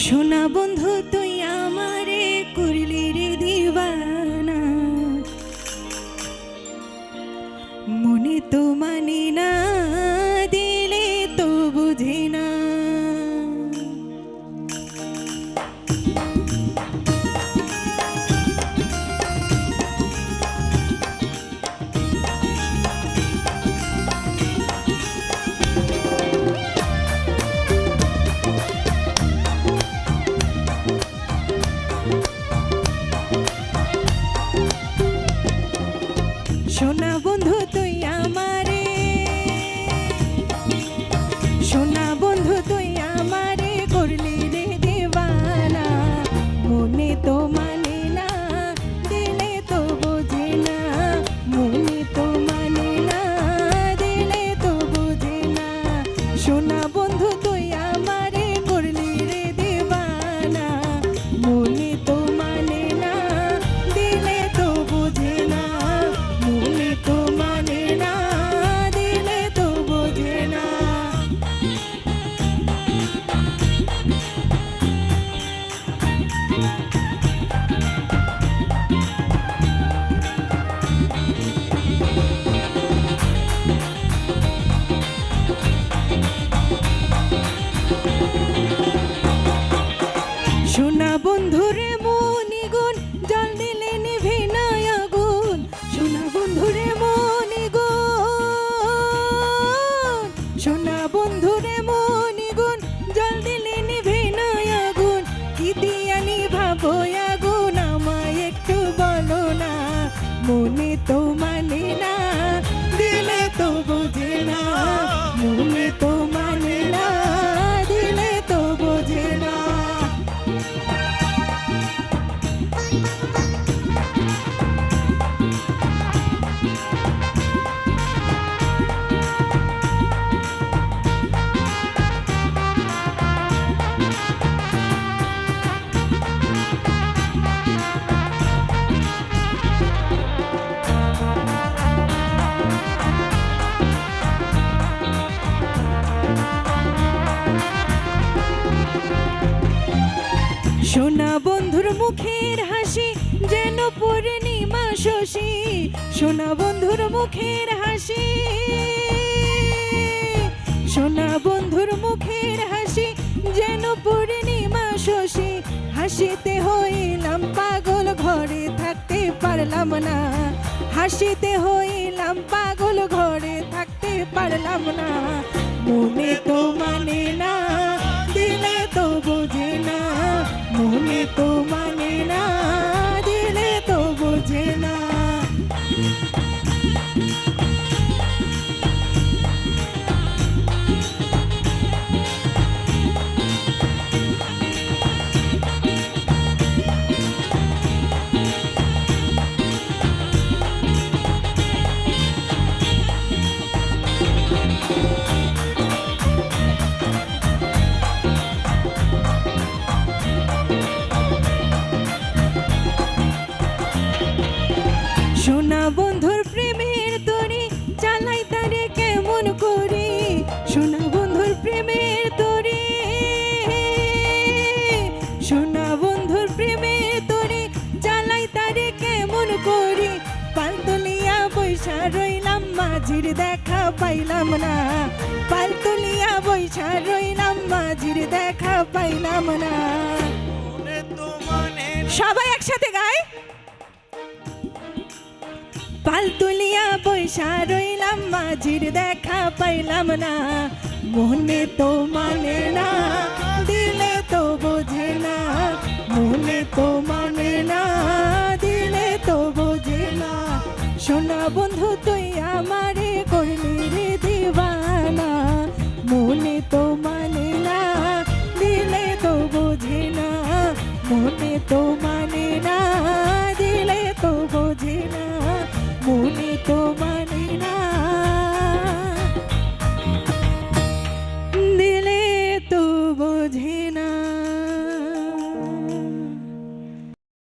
সোনা বন্ধু তুই আমারে করলি রে দিবানা, মনে তো মানে না, দিলে তো বুঝে না। সোনা বন্ধু তুই আমারে, সোনা বন্ধু তুই আমারে করলি রে দিবানা, মনে তো মানে না, দিলে তো বোঝে না, মনে তো মানে না, দিলে তো বোঝে না। সোনা বন্ধু তুই আমারে করলি রে দিবানা, মনে তো মানে না, দিলে তো বোঝে না, মনে তো মানে না, দিলে তো বোঝে না। সোনা বন্ধুরে মনিগুণ জল দিলে নিভে না আগুন, সোনা বন্ধুরে মনিগুণ, সোনা বন্ধুরে মনিগুণ জল দিলে নিভে না আগুন, কি দিয়া নিভাবো আগুন আমায় একটু বলো না, মনে তো মানে না, দিলে তো বোঝে না, মনে তো মানে না, দিলে তো বোঝে না। সোনা বন্ধুর মুখের হাসি যেন পূর্ণিমা শশী, সোনা বন্ধুর মুখের হাসি, সোনা বন্ধুর মুখের হাসি যেন পূর্ণিমা শশী, হাসিতে হইলাম পাগল ঘরে থাকতে পারলাম না, হাসিতে হইলাম পাগল ঘরে থাকতে পারলাম না, মনে তো মানে না, দিলে তো বোঝে না, মনে তো মানে না, দিলে তো বোঝে না। সোনা বন্ধুর প্রেমের তরি চালাই তারে কেমন করি, সোনা বন্ধুর প্রেমের তরি, সোনা বন্ধুর প্রেমের তরি চালাই তারে কেমন করি, পালতুলিয়া বৈশা রইলাম মাঝির দেখা পাইলাম না, পালতুলিয়া বৈশা রইলাম মাঝির দেখা পাইলাম না। সবাই একসাথে গায়। পালতুলিয়া বৈশা রইলাম মাঝির দেখা পাইলাম না, মনে তো মানে না, দিলে তো বোঝে না, মনে তো মানে না, দিলে তো বোঝে না। সোনা বন্ধু তুই আমারে